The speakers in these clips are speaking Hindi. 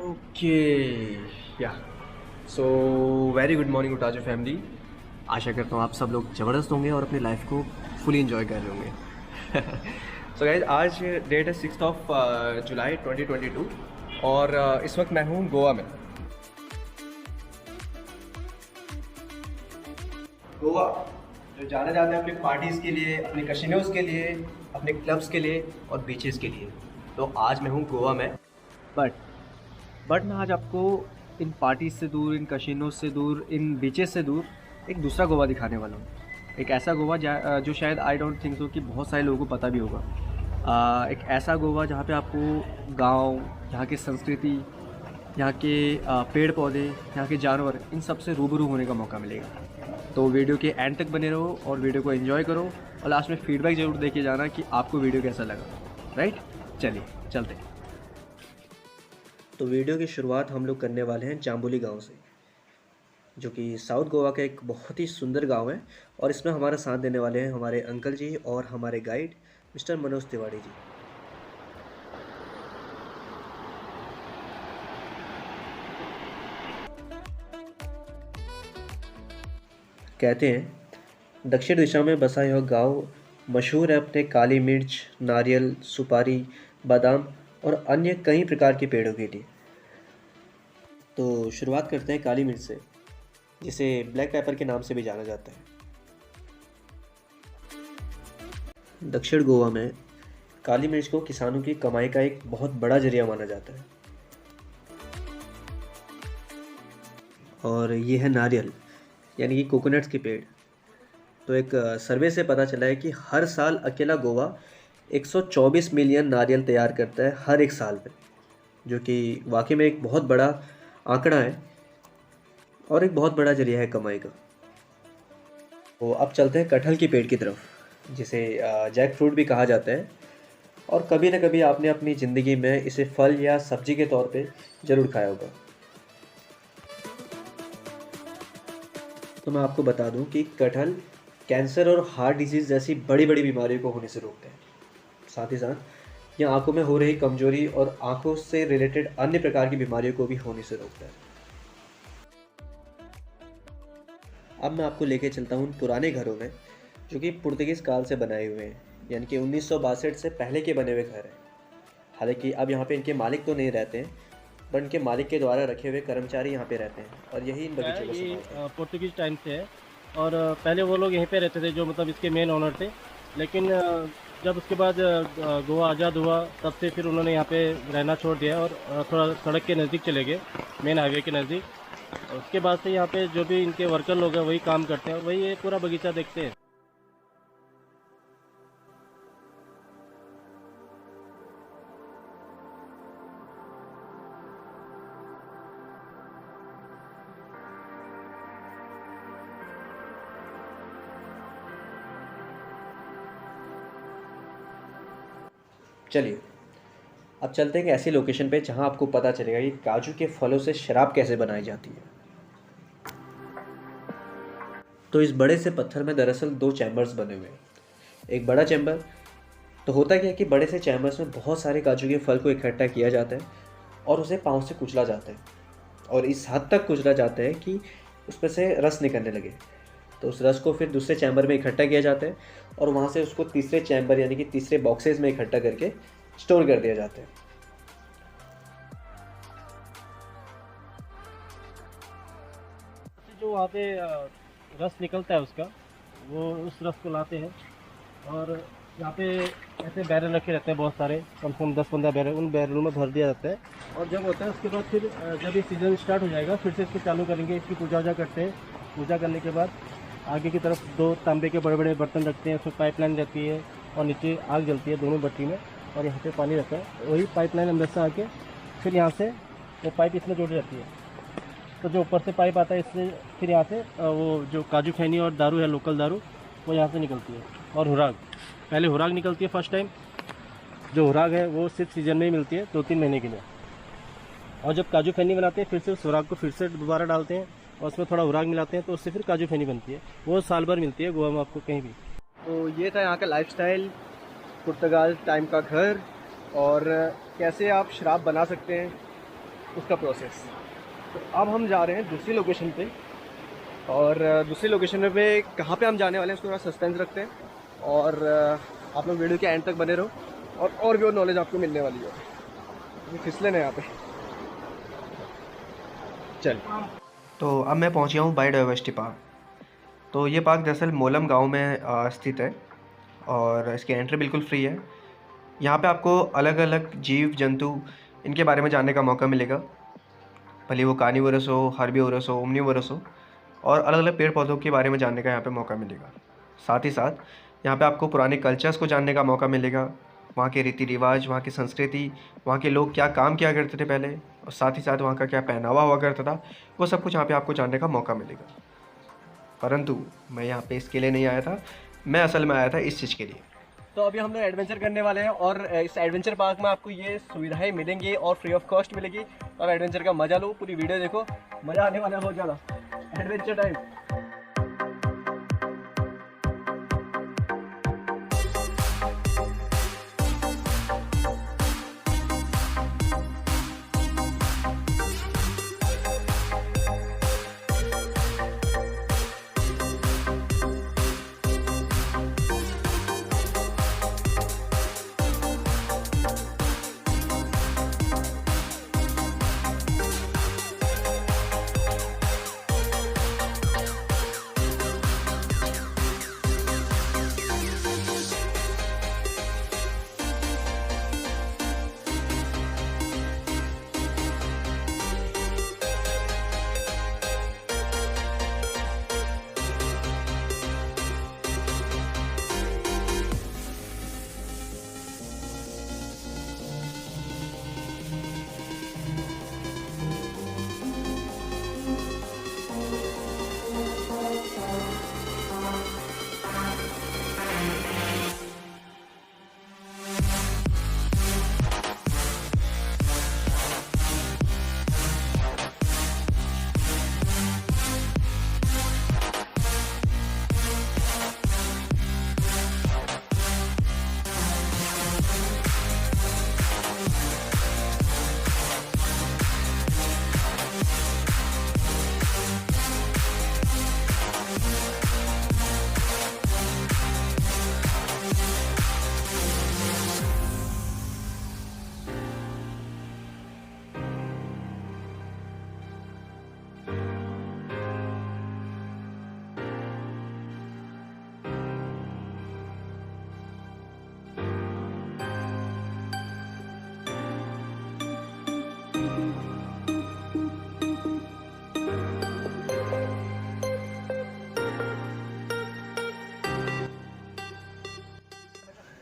Okay yeah so very good morning उटाजो फैमिली। आशा करता हूँ आप सब लोग ज़बरदस्त होंगे और अपनी लाइफ को फुली एंजॉय कर रहे होंगे। सो गाइज आज डेट है 6 जुलाई 2022 और इस वक्त मैं हूँ गोवा में। गोवा जो जाना जाता है अपनी पार्टीज़ के लिए, अपने कसिनोज़ के लिए, अपने क्लब्स के लिए और बीचेस के लिए। तो आज मैं हूँ गोवा में। बट मैं आज आपको इन पार्टीज से दूर, इन कसिनोज से दूर, इन बीचेस से दूर एक दूसरा गोवा दिखाने वाला हूँ। एक ऐसा गोवा जो शायद आई डोंट थिंक सो कि बहुत सारे लोगों को पता भी होगा। एक ऐसा गोवा जहाँ पे आपको गांव, यहाँ की संस्कृति, यहाँ के पेड़ पौधे, यहाँ के जानवर, इन सब से रूबरू होने का मौका मिलेगा। तो वीडियो के एंड तक बने रहो और वीडियो को एंजॉय करो और लास्ट में फीडबैक ज़रूर दे के जाना कि आपको वीडियो कैसा लगा। राइट, चलिए चलते हैं। तो वीडियो की शुरुआत हम लोग करने वाले हैं जाम्बुली गांव से, जो कि साउथ गोवा का एक बहुत ही सुंदर गांव है। और इसमें हमारा साथ देने वाले हैं हमारे अंकल जी और हमारे गाइड मिस्टर मनोज तिवारी जी। कहते हैं दक्षिण दिशा में बसा यह गांव मशहूर है अपने काली मिर्च, नारियल, सुपारी, बादाम और अन्य कई प्रकार के पेड़ों के लिए। तो शुरुआत करते हैं काली मिर्च से, जिसे ब्लैक पेपर के नाम से भी जाना जाता है। दक्षिण गोवा में काली मिर्च को किसानों की कमाई का एक बहुत बड़ा जरिया माना जाता है। और ये है नारियल, यानी कि कोकोनट्स के पेड़। तो एक सर्वे से पता चला है कि हर साल अकेला गोवा 124 मिलियन नारियल तैयार करता है हर एक साल में, जो कि वाकई में एक बहुत बड़ा आंकड़ा है और एक बहुत बड़ा जरिया है कमाई का। तो अब चलते हैं कटहल की पेड़ की तरफ, जिसे जैक फ्रूट भी कहा जाता है। और कभी ना कभी आपने अपनी ज़िंदगी में इसे फल या सब्जी के तौर पे ज़रूर खाया होगा। तो मैं आपको बता दूं कि कटहल कैंसर और हार्ट डिजीज़ जैसी बड़ी बड़ी बीमारियों को होने से रोकते हैं। साथ ही साथ यह आंखों में हो रही कमजोरी और आंखों से रिलेटेड अन्य प्रकार की बीमारियों को भी होने से रोकता है। अब मैं आपको लेके चलता हूँ उन पुराने घरों में जो कि पुर्तगीज़ काल से बनाए हुए हैं, यानी कि 1962 से पहले के बने हुए घर हैं। हालांकि अब यहाँ पे इनके मालिक तो नहीं रहते हैं, पर इनके मालिक के द्वारा रखे हुए कर्मचारी यहाँ पे रहते हैं और यही इन बगीचों को संभालते हैं। पोर्तुगीज टाइम से है। और पहले वो लोग यहीं पे रहते थे, जो मतलब इसके मेन ओनर थे। लेकिन जब उसके बाद गोवा आज़ाद हुआ, तब से फिर उन्होंने यहाँ पे रहना छोड़ दिया और थोड़ा सड़क के नज़दीक चले गए, मेन हाईवे के नज़दीक। उसके बाद से यहाँ पे जो भी इनके वर्कर लोग हैं वही काम करते हैं और वही ये पूरा बगीचा देखते हैं। चलिए अब चलते हैं एक ऐसी लोकेशन पे जहाँ आपको पता चलेगा कि काजू के फलों से शराब कैसे बनाई जाती है। तो इस बड़े से पत्थर में दरअसल दो चैम्बर्स बने हुए हैं। एक बड़ा चैम्बर, तो होता क्या है कि बड़े से चैम्बर्स में बहुत सारे काजू के फल को इकट्ठा किया जाता है और उसे पाँव से कुचला जाता है, और इस हद तक कुचला जाता है कि उसमें से रस निकलने लगे। तो उस रस को फिर दूसरे चैम्बर में इकट्ठा किया जाता है और वहाँ से उसको तीसरे चैम्बर यानी कि तीसरे बॉक्सेस में इकट्ठा करके स्टोर कर दिया जाता है। जो वहाँ पे रस निकलता है उसका, वो उस रस को लाते हैं और यहाँ पे ऐसे बैरल रखे रहते हैं बहुत सारे, कम से कम 10-15 बैरल, उन बैरलों में भर दिया जाता है। और जब होता है उसके बाद फिर जब ये सीज़न स्टार्ट हो जाएगा फिर से इसको चालू करेंगे, इसकी पूजा वूजा करते हैं। पूजा करने के बाद आगे की तरफ 2 तांबे के बड़े बड़े बर्तन रखते हैं, उसमें पाइपलाइन रहती है और नीचे आग जलती है दोनों भट्टी में, और यहाँ पे पानी रहता है। वही पाइपलाइन अंदर से आके फिर यहाँ से वो पाइप इसमें जोड़ी जाती है। तो जो ऊपर से पाइप आता है इससे फिर यहाँ से वो जो काजू खैनी और दारू है, लोकल दारू, वो यहाँ से निकलती है। और हुराग, पहले हुराग निकलती है फर्स्ट टाइम। जो हुराग है वो सिर्फ सीजन में ही मिलती है, 2-3 महीने के लिए। और जब काजू खैनी बनाते हैं फिर से उस हुराग को फिर से दोबारा डालते हैं और उसमें थोड़ा हुराग मिलाते हैं, तो उससे फिर काजू खैनी बनती है। वो साल भर मिलती है गोवा में आपको कहीं भी। तो ये था यहाँ का लाइफस्टाइल, पुर्तगाल टाइम का घर, और कैसे आप शराब बना सकते हैं उसका प्रोसेस। तो अब हम जा रहे हैं दूसरी लोकेशन पे, और दूसरी लोकेशन पे कहाँ पे हम जाने वाले हैं उसको थोड़ा सस्पेंस रखते हैं, और आप लोग वीडियो के एंड तक बने रहो और भी और नॉलेज आपको मिलने वाली है। ये फिसले हैं यहाँ पे। चल, तो अब मैं पहुँच गया हूँ बायोडाइवर्सिटी पार्क। तो ये पार्क दरअसल मोलम गांव में स्थित है, और इसकी एंट्री बिल्कुल फ्री है। यहाँ पे आपको अलग अलग जीव जंतु इनके बारे में जानने का मौका मिलेगा, भले वो कार्निवोरस हो, हर्बीवोरस हो, ओमनीवोरस हो, और अलग अलग पेड़ पौधों के बारे में जानने का यहाँ पे मौका मिलेगा। साथ ही साथ यहाँ पे आपको पुराने कल्चर्स को जानने का मौका मिलेगा, वहाँ के रीति रिवाज, वहाँ की संस्कृति, वहाँ के लोग क्या काम किया करते थे पहले, और साथ ही साथ वहाँ का क्या पहनावा हुआ करता था, वो सब कुछ यहाँ पे आपको जानने का मौका मिलेगा। परंतु मैं यहाँ पे इसके लिए नहीं आया था, मैं असल में आया था इस चीज़ के लिए। तो अभी हम लोग एडवेंचर करने वाले हैं, और इस एडवेंचर पार्क में आपको ये सुविधाएं मिलेंगी और फ्री ऑफ कॉस्ट मिलेगी। तो आप एडवेंचर का मजा लो, पूरी वीडियो देखो, मज़ा आने वाला है बहुत ज़्यादा। Adventure time.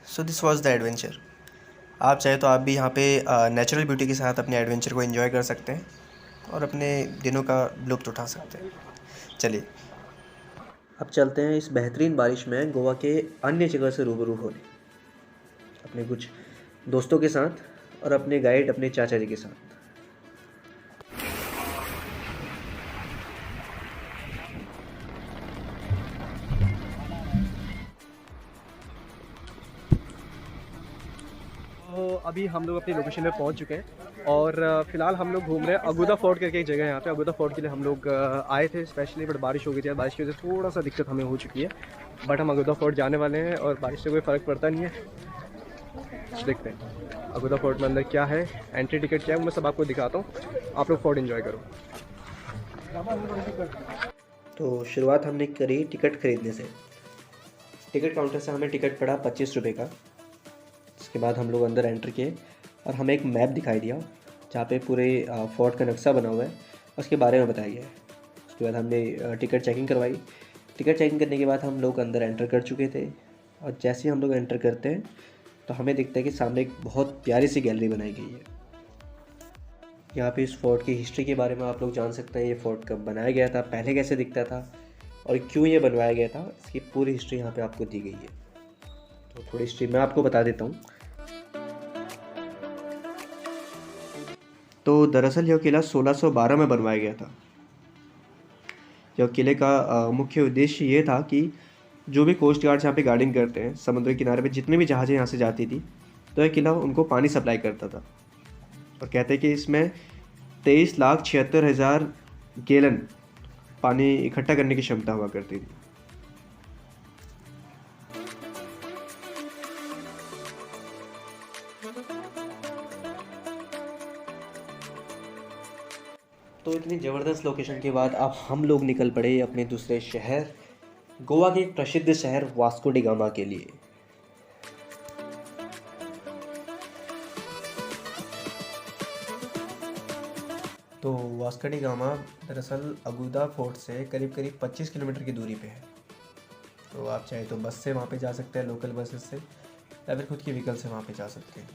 So this was the adventure. आप चाहे तो आप भी यहाँ पे नेचुरल ब्यूटी के साथ अपने एडवेंचर को एंजॉय कर सकते हैं और अपने दिनों का लुत्फ़ उठा सकते हैं। चलिए अब चलते हैं इस बेहतरीन बारिश में गोवा के अन्य जगह से रूबरू होने, अपने कुछ दोस्तों के साथ और अपने गाइड अपने चाचा जी के साथ। तो अभी हम लोग अपनी लोकेशन पे पहुंच चुके हैं, और फ़िलहाल हम लोग घूम रहे हैं अगुदा फोर्ट करके एक जगह है यहाँ पे। अगुदा फोर्ट के लिए हम लोग आए थे स्पेशली, बट बारिश हो गई थी। बारिश की वजह से थोड़ा सा दिक्कत हमें हो चुकी है, बट हम अगुदा फोर्ट जाने वाले हैं और बारिश से कोई फ़र्क पड़ता नहीं है। देखते हैं अगुदा फोर्ट में अंदर क्या है, एंट्री टिकट क्या है, मैं सब आपको दिखाता हूँ। आप लोग फोर्ट इन्जॉय करो। तो शुरुआत हमने करी टिकट खरीदने से। टिकट काउंटर से हमें टिकट पड़ा 25 रुपये का। उसके बाद हम लोग अंदर एंटर किए और हमें एक मैप दिखाई दिया जहाँ पे पूरे फोर्ट का नक्शा बना हुआ है, उसके बारे में बताया गया है। उसके बाद हमने टिकट चेकिंग करवाई। टिकट चेकिंग करने के बाद हम लोग अंदर एंटर कर चुके थे, और जैसे ही हम लोग एंटर करते हैं तो हमें दिखता है कि सामने एक बहुत प्यारी सी गैलरी बनाई गई है। यहाँ पे इस फोर्ट की हिस्ट्री के बारे में आप लोग जान सकते हैं। ये फोर्ट कब बनाया गया था, पहले कैसे दिखता था और क्यों ये बनवाया गया था, इसकी पूरी हिस्ट्री यहाँ पे आपको दी गई है। तो थोड़ी हिस्ट्री मैं आपको बता देता हूँ। तो दरअसल यह किला 1612 में बनवाया गया था। यह किले का मुख्य उद्देश्य ये था कि जो भी कोस्ट गार्ड्स यहाँ पे गार्डिंग करते हैं, समुद्र किनारे पे जितनी भी जहाज़ें यहाँ से जाती थी, तो यह किला उनको पानी सप्लाई करता था। और कहते हैं कि इसमें 23,76,000 गैलन पानी इकट्ठा करने की क्षमता हुआ करती थी। तो इतनी ज़बरदस्त लोकेशन के बाद अब हम लोग निकल पड़े अपने दूसरे शहर, गोवा के एक प्रसिद्ध शहर वास्को डी गामा के लिए। तो वास्को डी गामा दरअसल अगुदा फोर्ट से करीब करीब 25 किलोमीटर की दूरी पे है। तो आप चाहे तो बस से वहाँ पे जा सकते हैं, लोकल बसेस से, या फिर खुद की व्हीकल से वहाँ पे जा सकते हैं।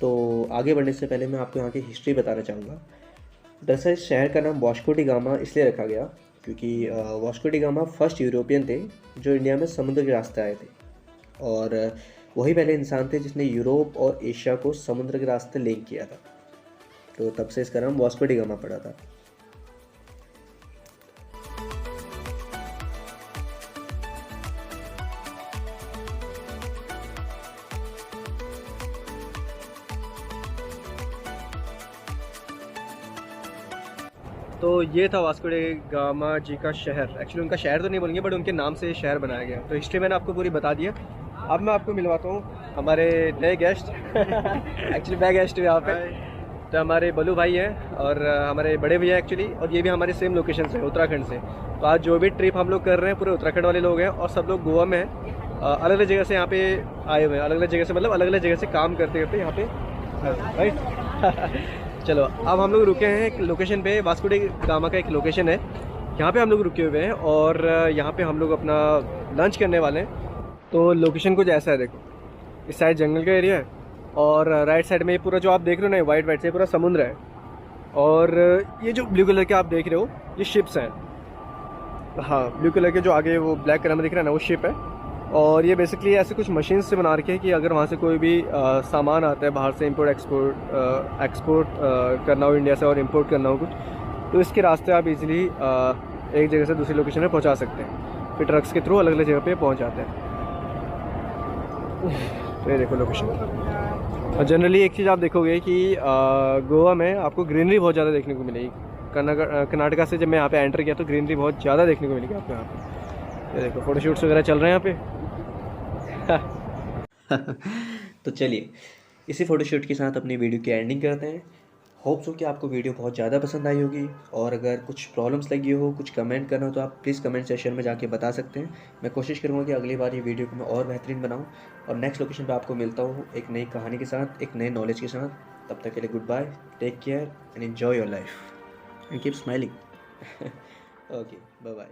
तो आगे बढ़ने से पहले मैं आपको यहाँ की हिस्ट्री बताना चाहूँगा। दरअसल इस शहर का नाम वास्को डी गामा इसलिए रखा गया क्योंकि Vasco D gamma first European थे जो इंडिया में समुद्र के रास्ते आए थे, और वही पहले इंसान थे जिसने यूरोप और एशिया को समुद्र के रास्ते लिंक किया था। तो तब से इसका नाम वास्को डी गामा पड़ा था। तो ये था वास्को डी गामा जी का शहर। एक्चुअली उनका शहर तो नहीं बोलेंगे, बट उनके नाम से शहर बनाया गया। तो हिस्ट्री मैंने आपको पूरी बता दिया। अब मैं आपको मिलवाता हूँ हमारे नए गेस्ट। एक्चुअली मैं गेस्ट हूँ यहाँ पे। तो हमारे बलू भाई हैं और हमारे बड़े भैया एक्चुअली, और ये भी हमारे सेम लोकेशन से, उत्तराखंड से। तो आज जो भी ट्रिप हम लोग कर रहे हैं पूरे उत्तराखंड वाले लोग हैं, और सब लोग गोवा में हैं। अलग अलग जगह से यहाँ पे आए हुए हैं, अलग अलग जगह से, मतलब अलग अलग जगह से काम करते करते यहाँ पे, राइट। चलो अब हम लोग रुके हैं एक लोकेशन पे, वास्को डी गामा का एक लोकेशन है, यहाँ पे हम लोग रुके हुए हैं और यहाँ पे हम लोग अपना लंच करने वाले हैं। तो लोकेशन कुछ ऐसा है, देखो इस साइड जंगल का एरिया है और राइट साइड में ये पूरा जो आप देख रहे हो ना, वाइट वाइट से पूरा समुद्र है, और ये जो ब्लू कलर के आप देख रहे हो ये शिप्स हैं। हाँ, ब्लू कलर के जो आगे वो ब्लैक कलर में दिख रहा है ना, वो शिप है। और ये बेसिकली ऐसे कुछ मशीन से बना रखे हैं कि अगर वहाँ से कोई भी सामान आता है बाहर से, इंपोर्ट एक्सपोर्ट करना हो इंडिया से और इंपोर्ट करना हो कुछ, तो इसके रास्ते आप इजीली एक जगह से दूसरी लोकेशन में पहुँचा सकते हैं। फिर ट्रक्स के थ्रू अलग अलग जगह पे पहुँच जाते हैं। तो ये देखो लोकेशन। और जनरली एक चीज़ आप देखोगे कि गोवा में आपको ग्रीनरी बहुत ज़्यादा देखने को मिलेगी। कर्नाटका से जब मैं यहाँ पे एंटर किया तो ग्रीनरी बहुत ज़्यादा देखने को मिलेगी आपको यहाँ पे। ये देखो फोटोशूट्स वगैरह चल रहे हैं यहाँ पे। तो चलिए इसी फ़ोटोशूट के साथ अपनी वीडियो की एंडिंग करते हैं। होप सो कि आपको वीडियो बहुत ज़्यादा पसंद आई होगी, और अगर कुछ प्रॉब्लम्स लगी हो, कुछ कमेंट करना हो, तो आप प्लीज़ कमेंट सेक्शन में जाके बता सकते हैं। मैं कोशिश करूँगा कि अगली बार ये वीडियो को मैं और बेहतरीन बनाऊँ, और नेक्स्ट लोकेशन पे आपको मिलता हूँ एक नई कहानी के साथ, एक नए नॉलेज के साथ। तब तक के लिए good bye, take care and enjoy your life and keep smiling. Okay, bye bye.